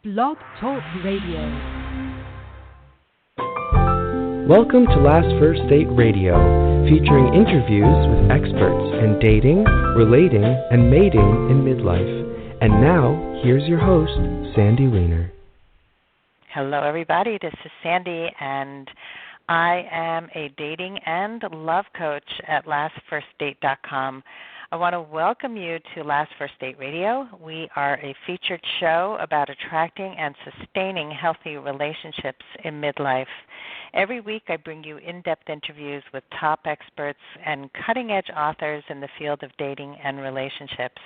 Blog Talk Radio. Welcome to Last First Date Radio, featuring interviews with experts in dating, relating, and mating in midlife. And now, here's your host, Sandy Weiner. Hello, everybody. This is Sandy, and I am a dating and love coach at lastfirstdate.com. I want to welcome you to Last First Date Radio. We are a featured show about attracting and sustaining healthy relationships in midlife. Every week I bring you in-depth interviews with top experts and cutting-edge authors in the field of dating and relationships.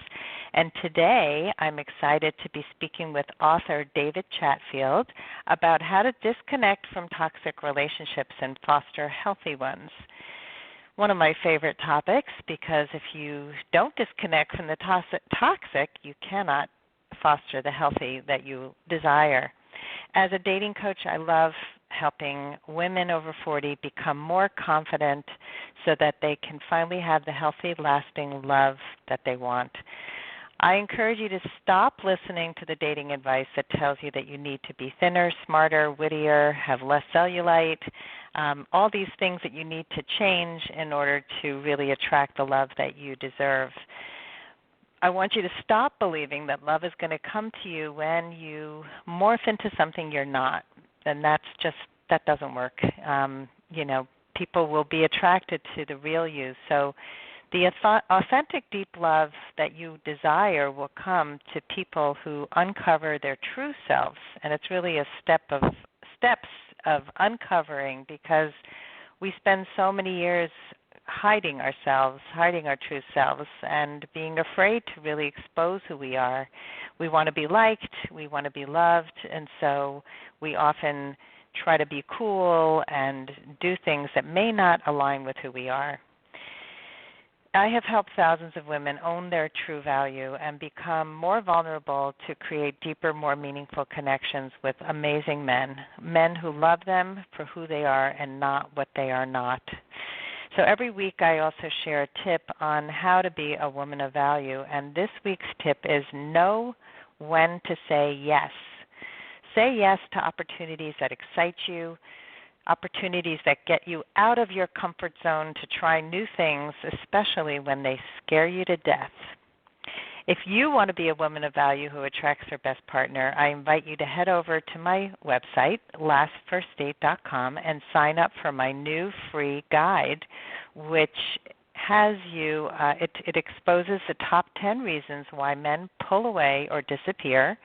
And today I'm excited to be speaking with author David Chatfield about how to disconnect from toxic relationships and foster healthy ones. One of my favorite topics, because if you don't disconnect from the toxic, you cannot foster the healthy that you desire. As a dating coach, I love helping women over 40 become more confident so that they can finally have the healthy, lasting love that they want. I encourage you to stop listening to the dating advice that tells you that you need to be thinner, smarter, wittier, have less cellulite, all these things that you need to change in order to really attract the love that you deserve. I want you to stop believing that love is going to come to you when you morph into something you're not, and that doesn't work. People will be attracted to the real you. So the authentic, deep love that you desire will come to people who uncover their true selves, and it's really a steps of uncovering, because we spend so many years hiding ourselves, hiding our true selves, and being afraid to really expose who we are. We want to be liked, we want to be loved, and so we often try to be cool and do things that may not align with who we are. I have helped thousands of women own their true value and become more vulnerable to create deeper, more meaningful connections with amazing men who love them for who they are and not what they are not. So every week I also share a tip on how to be a woman of value, and this week's tip is know when to say yes. Say yes to opportunities that excite you, opportunities that get you out of your comfort zone to try new things, especially when they scare you to death. If you want to be a woman of value who attracts her best partner, I invite you to head over to my website, lastfirstdate.com, and sign up for my new free guide, which has you, it exposes the top 10 reasons why men pull away or disappear,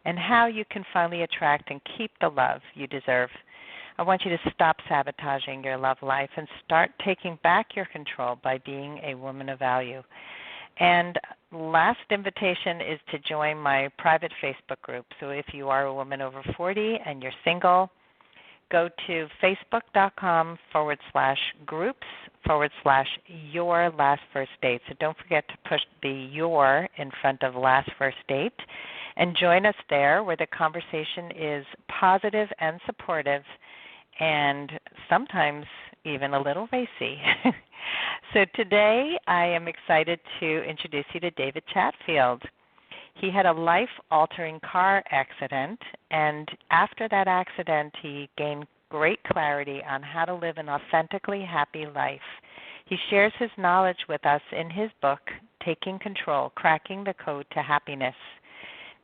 and how you can finally attract and keep the love you deserve. I want you to stop sabotaging your love life and start taking back your control by being a woman of value. And last invitation is to join my private Facebook group. So if you are a woman over 40 and you're single, go to facebook.com/groups/your last first date. So don't forget to push the your in front of last first date. And join us there, where the conversation is positive and supportive, and sometimes even a little racy. So today I am excited to introduce you to David Chatfield. He had a life-altering car accident, and after that accident he gained great clarity on how to live an authentically happy life. He shares his knowledge with us in his book, Taking Control, Cracking the Code to Happiness.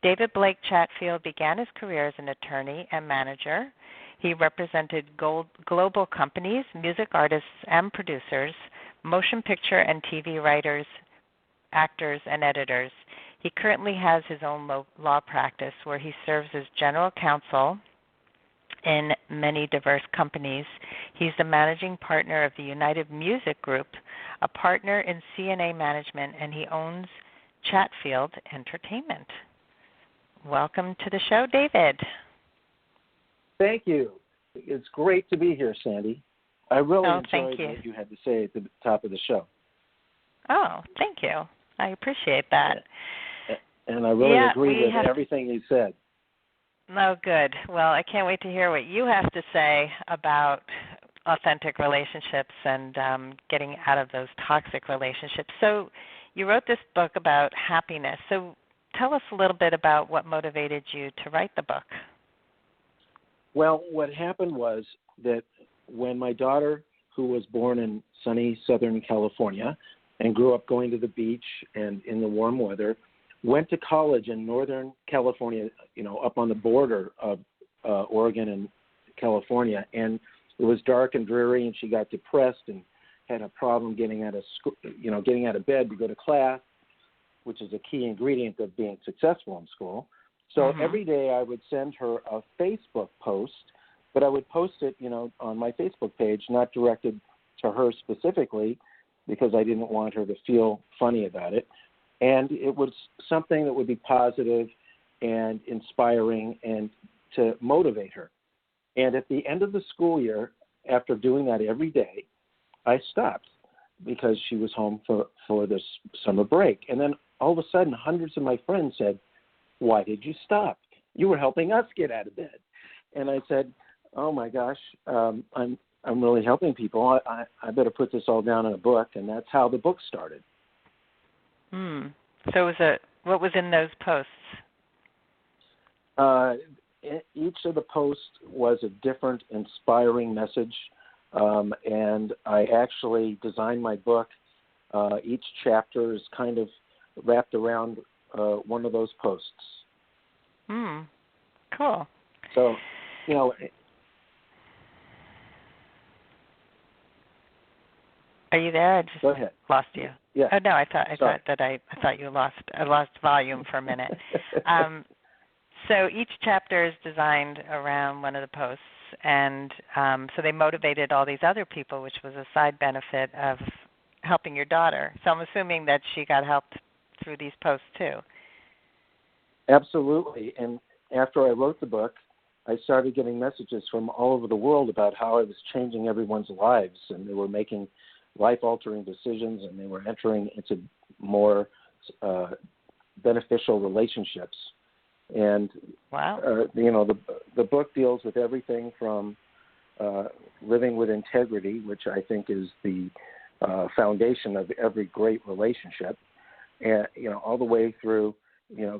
David Blake Chatfield began his career as an attorney and manager. He represented global companies, music artists and producers, motion picture and TV writers, actors, and editors. He currently has his own law practice where he serves as General Counsel in many diverse companies. He's the managing partner of the United Music Group, a partner in CNA Management, and he owns Chatfield Entertainment. Welcome to the show, David. Thank you. It's great to be here, Sandy. I really enjoyed what you had to say at the top of the show. Oh, thank you. I appreciate that. And I really agree with everything you said. Oh, good. Well, I can't wait to hear what you have to say about authentic relationships and getting out of those toxic relationships. So you wrote this book about happiness. So tell us a little bit about what motivated you to write the book. Well, what happened was that when my daughter, who was born in sunny Southern California and grew up going to the beach and in the warm weather, went to college in Northern California, up on the border of Oregon and California, and it was dark and dreary, and she got depressed and had a problem getting out of school, getting out of bed to go to class, which is a key ingredient of being successful in school. So every day I would send her a Facebook post, but I would post it, on my Facebook page, not directed to her specifically, because I didn't want her to feel funny about it. And it was something that would be positive and inspiring and to motivate her. And at the end of the school year, after doing that every day, I stopped because she was home for this summer break. And then all of a sudden, hundreds of my friends said, "Why did you stop? You were helping us get out of bed." And I said, "Oh my gosh, I'm really helping people. I better put this all down in a book." And that's how the book started. So what was in those posts? Each of the posts was a different inspiring message, and I actually designed my book. Each chapter is kind of wrapped around one of those posts. Cool. So, Are you there? I just go ahead. Lost you. Yeah. Oh no, I thought you lost volume for a minute. So each chapter is designed around one of the posts, and so they motivated all these other people, which was a side benefit of helping your daughter. So I'm assuming that she got helped through these posts too. Absolutely. And after I wrote the book, I started getting messages from all over the world about how I was changing everyone's lives, and they were making life-altering decisions, and they were entering into more beneficial relationships. And wow, the book deals with everything from living with integrity, which I think is the foundation of every great relationship, and all the way through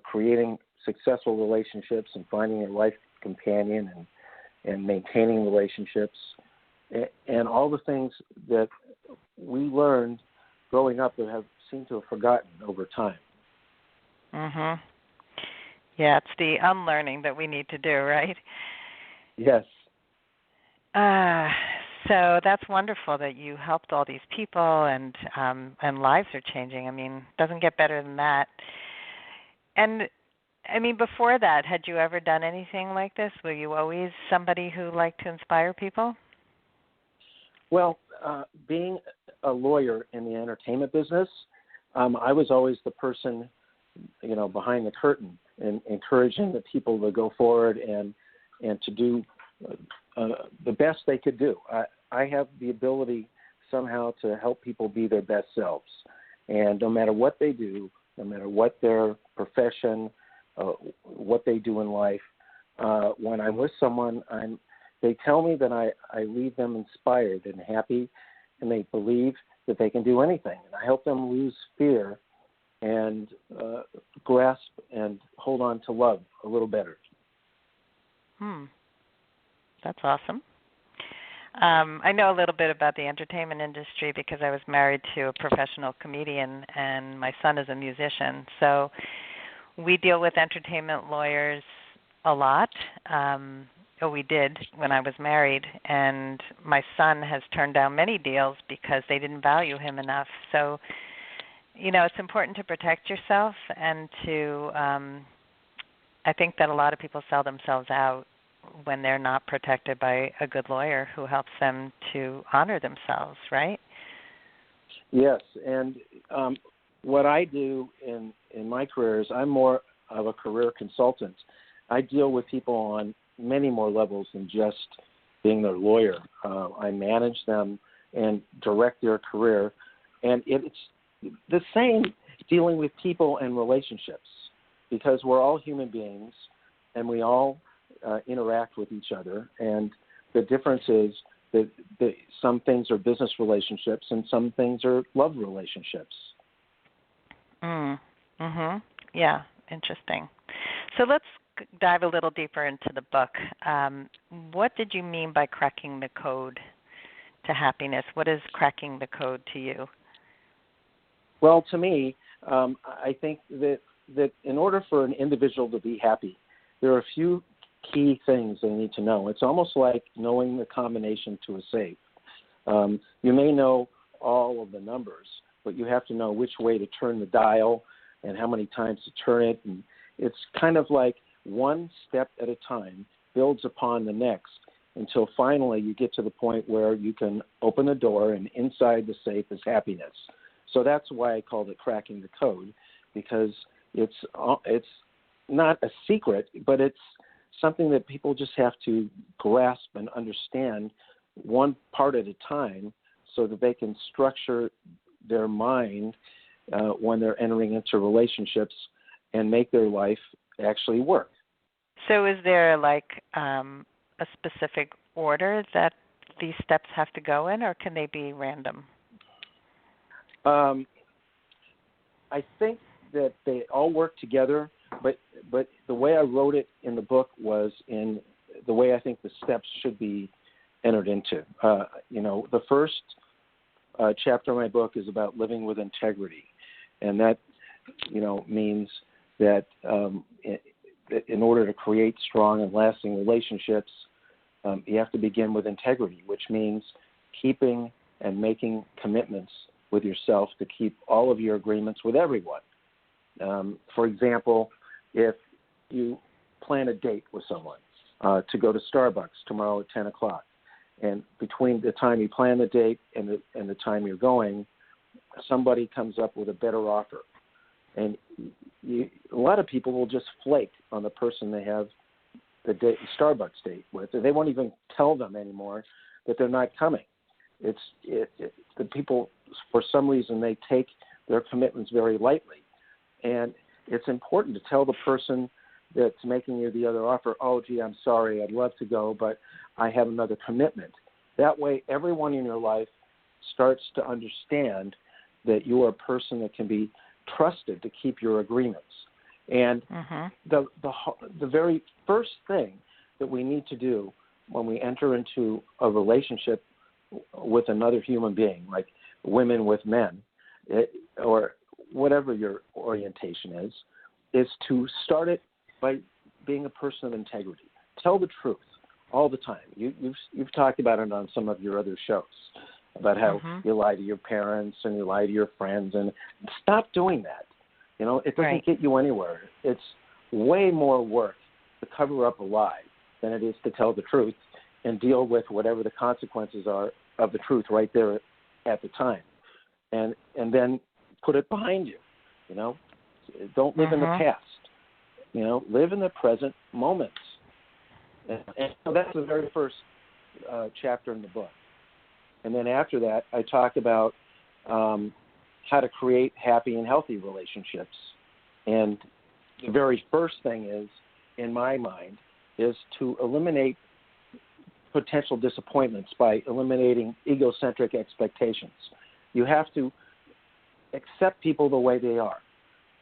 creating successful relationships and finding a life companion and maintaining relationships, and all the things that we learned growing up that have seemed to have forgotten over time. Yeah, it's the unlearning that we need to do, right? Yes. So that's wonderful that you helped all these people and lives are changing. I mean, it doesn't get better than that. And I mean, before that, had you ever done anything like this? Were you always somebody who liked to inspire people? Well, being a lawyer in the entertainment business, I was always the person, behind the curtain and encouraging the people to go forward and to do the best they could do. I have the ability somehow to help people be their best selves. And no matter what they do, no matter what their profession, what they do in life, when I'm with someone, they tell me that I leave them inspired and happy, and they believe that they can do anything. And I help them lose fear and grasp and hold on to love a little better. That's awesome. I know a little bit about the entertainment industry because I was married to a professional comedian and my son is a musician. So we deal with entertainment lawyers a lot. We did when I was married, and my son has turned down many deals because they didn't value him enough. So, it's important to protect yourself and to, I think that a lot of people sell themselves out when they're not protected by a good lawyer who helps them to honor themselves, right? Yes, and what I do in my career is I'm more of a career consultant. I deal with people on many more levels than just being their lawyer. I manage them and direct their career, and it's the same dealing with people and relationships, because we're all human beings and we all interact with each other, and the difference is that some things are business relationships and some things are love relationships. Yeah, Interesting. So let's dive a little deeper into the book. What did you mean by cracking the code to happiness? What is cracking the code to you? Well, to me, I think that in order for an individual to be happy, there are a few key things they need to know. It's almost like knowing the combination to a safe. You may know all of the numbers, but you have to know which way to turn the dial and how many times to turn it. And it's kind of like one step at a time builds upon the next until finally you get to the point where you can open the door and inside the safe is happiness. So that's why I called it cracking the code, because it's not a secret, but it's something that people just have to grasp and understand one part at a time so that they can structure their mind when they're entering into relationships and make their life actually work. So is there like a specific order that these steps have to go in, or can they be random? I think that they all work together, but the way I wrote it in the book was in the way I think the steps should be entered into. The first chapter of my book is about living with integrity, and that means that in order to create strong and lasting relationships, you have to begin with integrity, which means keeping and making commitments with yourself to keep all of your agreements with everyone. For example, if you plan a date with someone to go to Starbucks tomorrow at 10 o'clock, and between the time you plan the date and the time you're going, somebody comes up with a better offer. And a lot of people will just flake on the person they have the Starbucks date with. They won't even tell them anymore that they're not coming. The people, for some reason, they take their commitments very lightly. And it's important to tell the person that's making you the other offer, oh, gee, I'm sorry, I'd love to go, but I have another commitment. That way, everyone in your life starts to understand that you are a person that can be trusted to keep your agreements. And the very first thing that we need to do when we enter into a relationship with another human being, like women with men, or whatever your orientation is to start it by being a person of integrity. Tell the truth all the time. You've talked about it on some of your other shows, about how you lie to your parents and you lie to your friends, and stop doing that. It doesn't get you anywhere. It's way more work to cover up a lie than it is to tell the truth and deal with whatever the consequences are of the truth right there at the time. And then put it behind you. Don't live in the past. Live in the present moments. And so that's the very first chapter in the book. And then after that, I talk about how to create happy and healthy relationships. And the very first thing is, in my mind, is to eliminate potential disappointments by eliminating egocentric expectations. You have to accept people the way they are.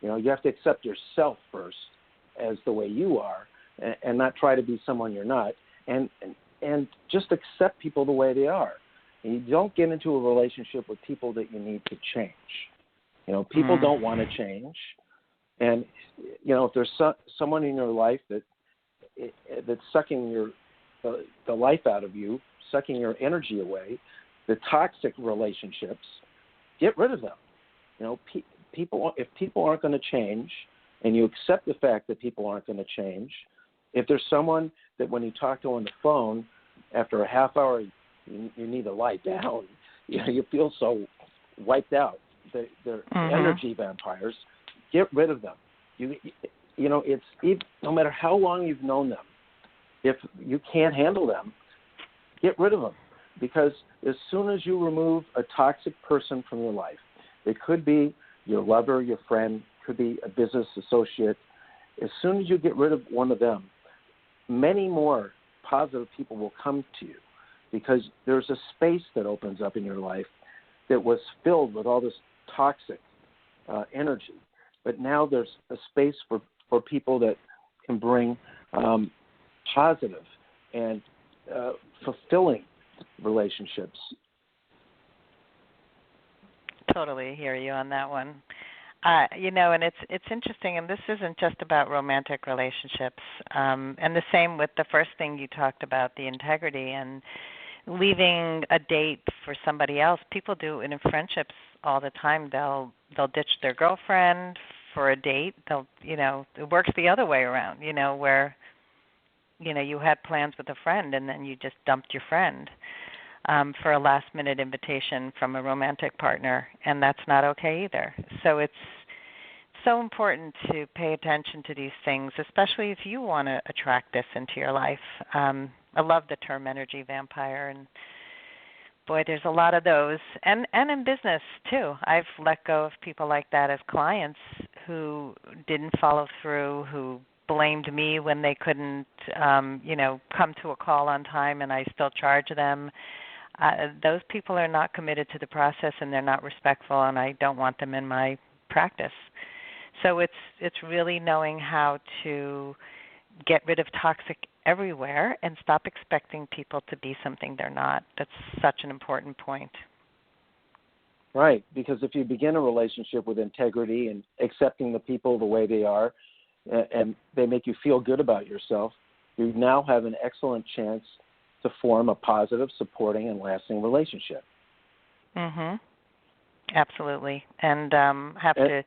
You have to accept yourself first as the way you are, and not try to be someone you're not, and just accept people the way they are. And you don't get into a relationship with people that you need to change. People don't want to change, and if there's someone in your life that's sucking the life out of you, sucking your energy away, the toxic relationships, get rid of them. If people aren't going to change, and you accept the fact that people aren't going to change, if there's someone that when you talk to on the phone, after a half hour, you need to lie down, you feel so wiped out, they're energy vampires, get rid of them. It's no matter how long you've known them, if you can't handle them, get rid of them. Because as soon as you remove a toxic person from your life, it could be your lover, your friend, could be a business associate. As soon as you get rid of one of them, many more positive people will come to you, because there's a space that opens up in your life that was filled with all this toxic energy. But now there's a space for for people that can bring positive and fulfilling relationships. Totally hear you on that one. And it's interesting, and this isn't just about romantic relationships. And the same with the first thing you talked about, the integrity and leaving a date for somebody else. People do it in friendships all the time. They'll ditch their girlfriend for a date. It works the other way around, where you had plans with a friend and then you just dumped your friend for a last-minute invitation from a romantic partner, and that's not okay either. So it's so important to pay attention to these things, especially if you want to attract this into your life. I love the term energy vampire, and boy, there's a lot of those. And in business, too. I've let go of people like that as clients who didn't follow through, who blamed me when they couldn't, come to a call on time, and I still charge them. Those people are not committed to the process, and they're not respectful, and I don't want them in my practice. So it's really knowing how to get rid of toxic everywhere and stop expecting people to be something they're not. That's such an important point. Right, because if you begin a relationship with integrity and accepting the people the way they are, and they make you feel good about yourself, you now have an excellent chance to form a positive, supporting, and lasting relationship. Absolutely. And to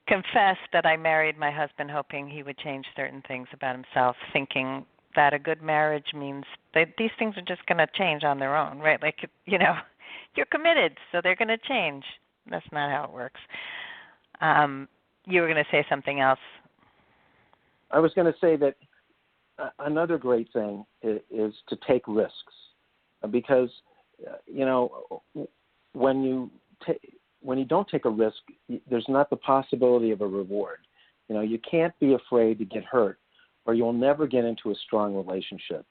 confess that I married my husband hoping he would change certain things about himself, thinking that a good marriage means that these things are just going to change on their own, right? Like, you're committed, so they're going to change. That's not how it works. You were going to say something else. I was going to say that another great thing is to take risks, because when you don't take a risk, there's not the possibility of a reward. You can't be afraid to get hurt, or you'll never get into a strong relationship.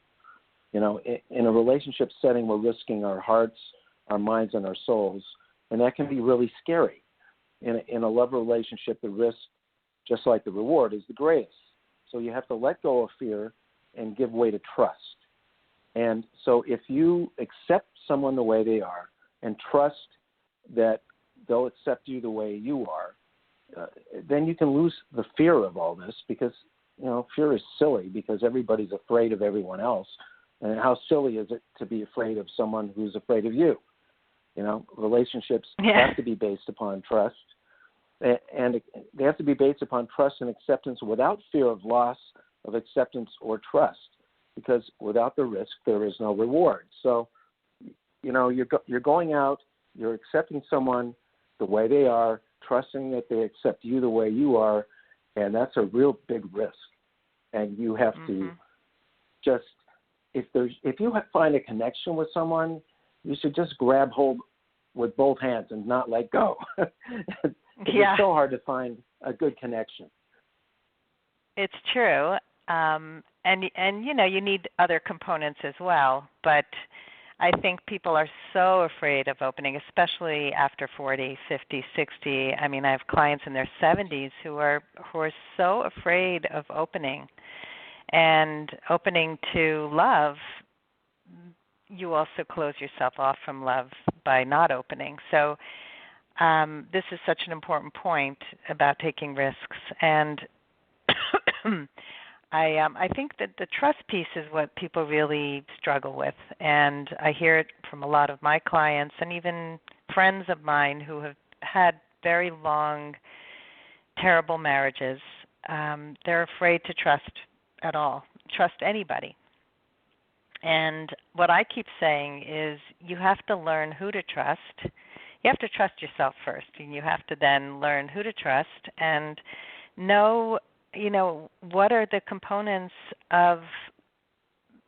In a relationship setting, we're risking our hearts, our minds, and our souls, and that can be really scary. In a love relationship, the risk, just like the reward, is the greatest. So you have to let go of fear and give way to trust. And so if you accept someone the way they are and trust that they'll accept you the way you are, then you can lose the fear of all this, because, fear is silly, because everybody's afraid of everyone else. And how silly is it to be afraid of someone who's afraid of you? Relationships have to be based upon trust. And they have to be based upon trust and acceptance without fear of loss of acceptance or trust, because without the risk, there is no reward. So, you're going out, you're accepting someone the way they are, trusting that they accept you the way you are, and that's a real big risk. And you have to just, if you find a connection with someone, you should just grab hold with both hands and not let go. It's so hard to find a good connection. It's true. And you need other components as well. But I think people are so afraid of opening, especially after 40, 50, 60. I mean, I have clients in their 70s who are so afraid of opening. And opening to love, you also close yourself off from love by not opening. So this is such an important point about taking risks. And I think that the trust piece is what people really struggle with. And I hear it from a lot of my clients and even friends of mine who have had very long, terrible marriages. They're afraid to trust at all, trust anybody. And what I keep saying is you have to learn who to trust. You have to trust yourself first, and you have to then learn who to trust and know, what are the components of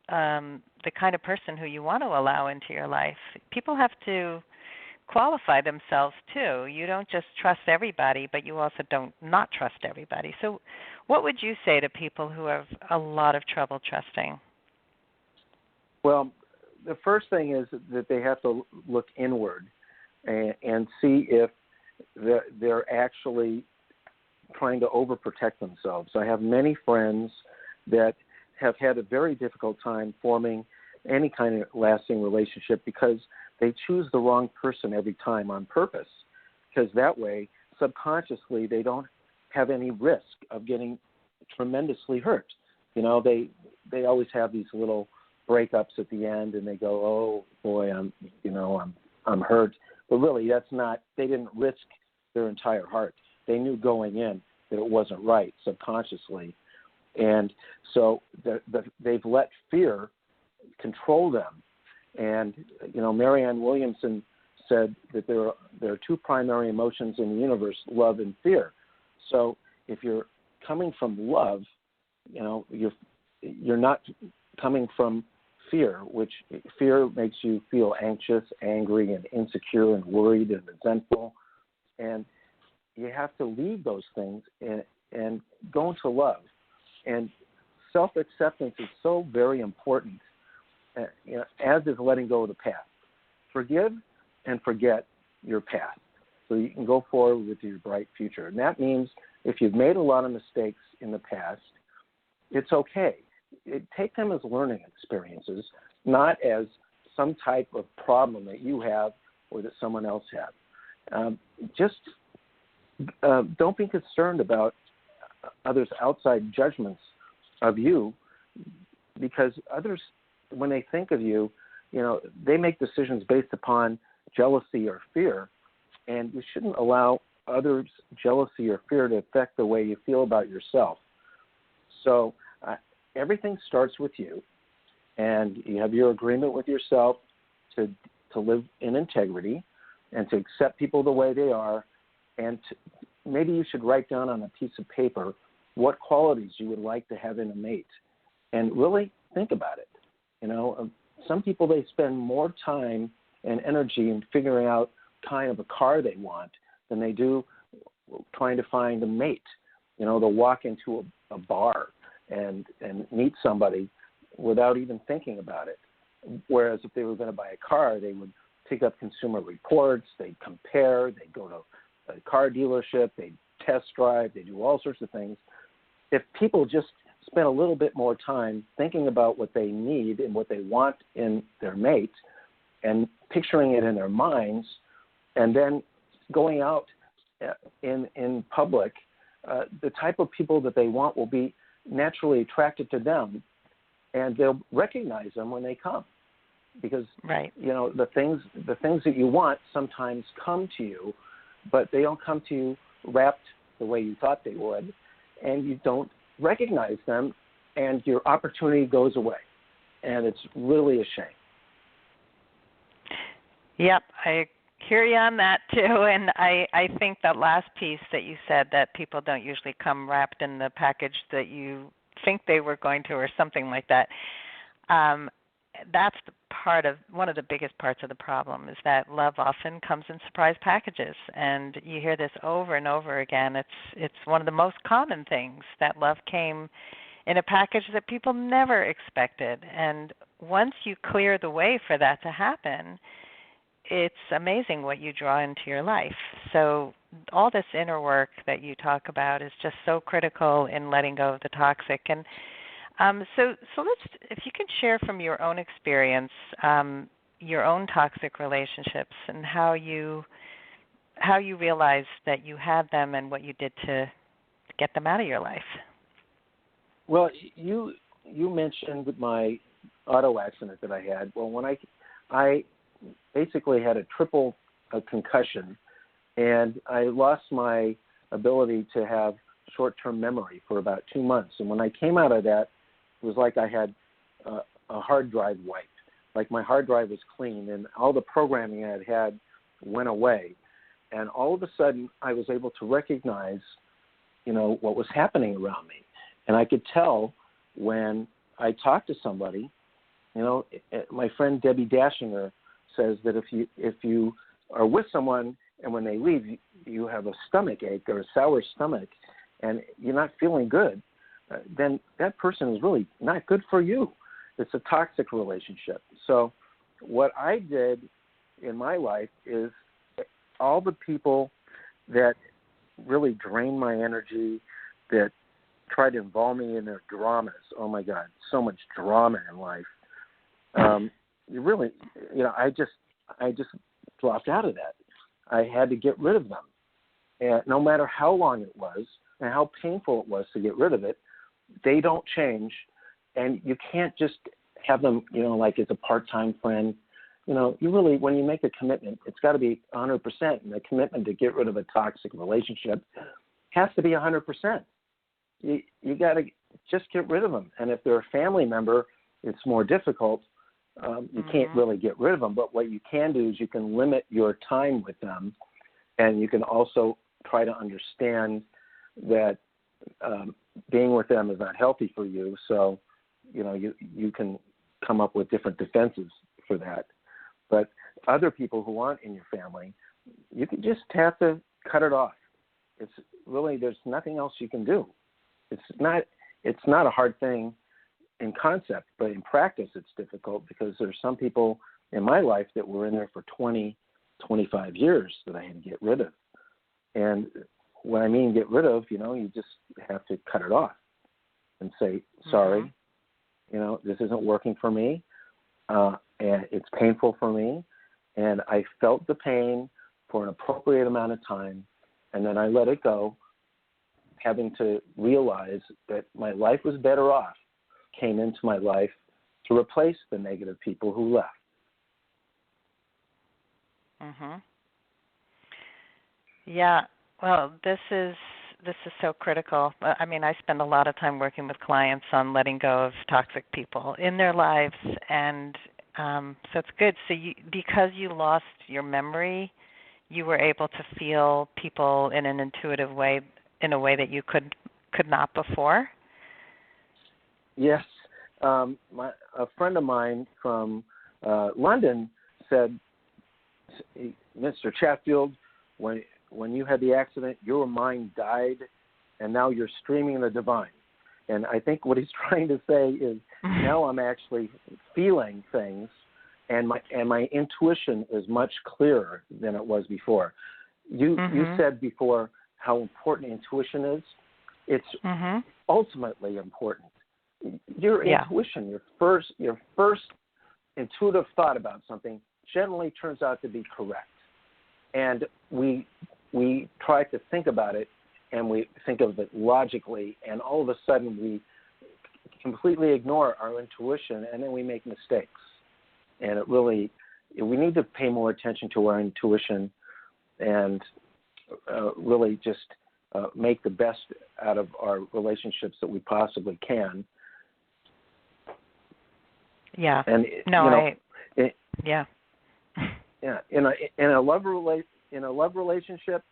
the kind of person who you want to allow into your life. People have to qualify themselves too. You don't just trust everybody, but you also don't not trust everybody. So what would you say to people who have a lot of trouble trusting? Well, the first thing is that they have to look inward and see if they're actually trying to overprotect themselves. I have many friends that have had a very difficult time forming any kind of lasting relationship because they choose the wrong person every time on purpose, because that way, subconsciously, they don't have any risk of getting tremendously hurt. You know, they always have these little breakups at the end, and they go, "Oh boy, I'm hurt." But really, that's not. They didn't risk their entire heart. They knew going in that it wasn't right subconsciously, and so they've let fear control them. And Marianne Williamson said that there are two primary emotions in the universe: love and fear. So if you're coming from love, you're not coming from fear, which fear makes you feel anxious, angry, and insecure, and worried, and resentful. And you have to leave those things and go into love. And self-acceptance is so very important, as is letting go of the past. Forgive and forget your past so you can go forward with your bright future. And that means if you've made a lot of mistakes in the past, it's okay. Take them as learning experiences, not as some type of problem that you have or that someone else has. Don't be concerned about others' outside judgments of you, because others, when they think of you, they make decisions based upon jealousy or fear, and you shouldn't allow others' jealousy or fear to affect the way you feel about yourself. So everything starts with you, and you have your agreement with yourself to live in integrity and to accept people the way they are, and maybe you should write down on a piece of paper what qualities you would like to have in a mate, and really think about it. Some people, they spend more time and energy in figuring out kind of a car they want than they do trying to find a mate. They'll walk into a bar and meet somebody without even thinking about it. Whereas if they were going to buy a car, they would pick up Consumer Reports, they'd compare, they'd go to a car dealership, they'd test drive, they do all sorts of things. If people just spend a little bit more time thinking about what they need and what they want in their mate and picturing it in their minds, and then going out in public, the type of people that they want will be naturally attracted to them, and they'll recognize them when they come, because right. The things that you want sometimes come to you, but they don't come to you wrapped the way you thought they would, and you don't recognize them, and your opportunity goes away, and it's really a shame. Yep, I hear you on that too, and I think that last piece that you said, that people don't usually come wrapped in the package that you think they were going to, or something like that. That's one of the biggest parts of the problem, is that love often comes in surprise packages, and you hear this over and over again. It's one of the most common things, that love came in a package that people never expected, and once you clear the way for that to happen, it's amazing what you draw into your life. So all this inner work that you talk about is just so critical in letting go of the toxic. And so let's, if you can share from your own experience, your own toxic relationships, and how you realized that you had them and what you did to get them out of your life. Well, you mentioned my auto accident that I had. Well, when I basically had a triple concussion, and I lost my ability to have short-term memory for about 2 months. And when I came out of that, it was like I had a hard drive wiped. Like my hard drive was clean, and all the programming I had went away. And all of a sudden, I was able to recognize, what was happening around me. And I could tell when I talked to somebody. My friend Debbie Dashinger says that if you are with someone and when they leave, you have a stomach ache or a sour stomach, and you're not feeling good, then that person is really not good for you. It's a toxic relationship. So what I did in my life is all the people that really drain my energy, that try to involve me in their dramas. Oh my God, so much drama in life. You really, I just dropped out of that. I had to get rid of them. And no matter how long it was and how painful it was to get rid of it, they don't change. And you can't just have them, like it's a part-time friend. You really, when you make a commitment, it's got to be 100%. And the commitment to get rid of a toxic relationship has to be 100%. You got to just get rid of them. And if they're a family member, it's more difficult. You can't really get rid of them. But what you can do is you can limit your time with them, and you can also try to understand that being with them is not healthy for you. So, you can come up with different defenses for that. But other people who aren't in your family, you can just have to cut it off. It's really, there's nothing else you can do. It's not a hard thing in concept, but in practice it's difficult because there's some people in my life that were in there for 20, 25 years that I had to get rid of. And when I mean get rid of, you just have to cut it off and say, sorry, this isn't working for me, and it's painful for me, and I felt the pain for an appropriate amount of time, and then I let it go, having to realize that my life was better off, came into my life to replace the negative people who left. Yeah, well, this is so critical. I mean, I spend a lot of time working with clients on letting go of toxic people in their lives, and so it's good. So because you lost your memory, you were able to feel people in an intuitive way, in a way that you could not before? Yes. A friend of mine from London said, Mr. Chatfield, when you had the accident, your mind died, and now you're streaming the divine. And I think what he's trying to say is now I'm actually feeling things, and my intuition is much clearer than it was before. You said before how important intuition is. It's ultimately important. Your intuition, your first intuitive thought about something generally turns out to be correct. And we try to think about it, and we think of it logically, and all of a sudden we completely ignore our intuition, and then we make mistakes. And we need to pay more attention to our intuition and really just make the best out of our relationships that we possibly can. Yeah. And yeah. Yeah. In a love relationship,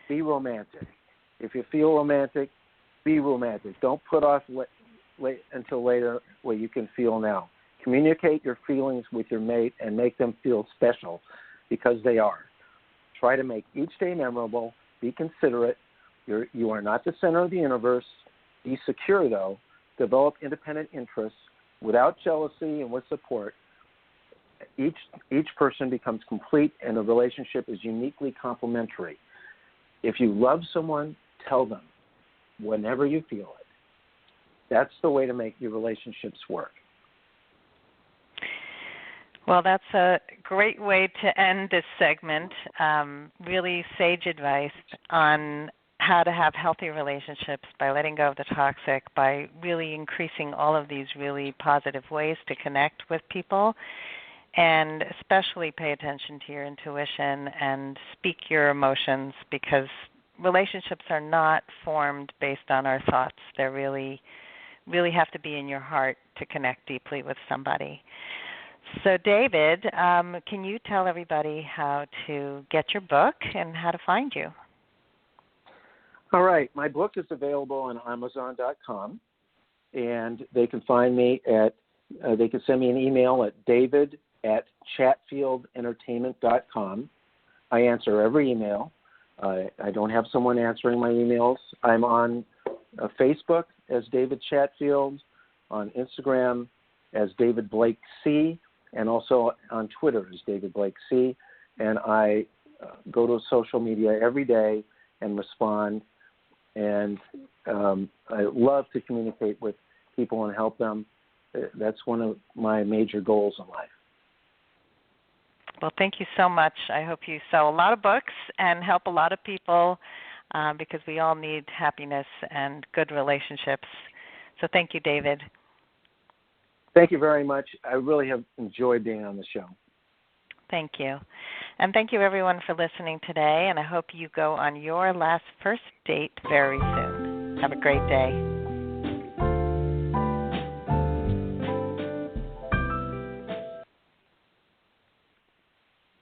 be romantic. If you feel romantic, be romantic. Don't put off until later what you can feel now. Communicate your feelings with your mate and make them feel special, because they are. Try to make each day memorable. Be considerate. You are not the center of the universe. Be secure, though. Develop independent interests without jealousy and with support. Each person becomes complete, and the relationship is uniquely complementary. If you love someone, tell them whenever you feel it. That's the way to make your relationships work. Well, that's a great way to end this segment. Really sage advice on how to have healthy relationships by letting go of the toxic, by really increasing all of these really positive ways to connect with people, and especially pay attention to your intuition and speak your emotions, because relationships are not formed based on our thoughts. They really have to be in your heart to connect deeply with somebody. So, David, can you tell everybody how to get your book and how to find you? All right. My book is available on Amazon.com, and they can find me they can send me an email at david@chatfieldentertainment.com. I answer every email. I don't have someone answering my emails. I'm on Facebook as David Chatfield, on Instagram as David Blake C, and also on Twitter as David Blake C. And I go to social media every day and respond. And I love to communicate with people and help them. That's one of my major goals in life. Well, thank you so much. I hope you sell a lot of books and help a lot of people because we all need happiness and good relationships. So thank you, David. Thank you very much. I really have enjoyed being on the show. Thank you. And thank you, everyone, for listening today. And I hope you go on your last first date very soon. Have a great day.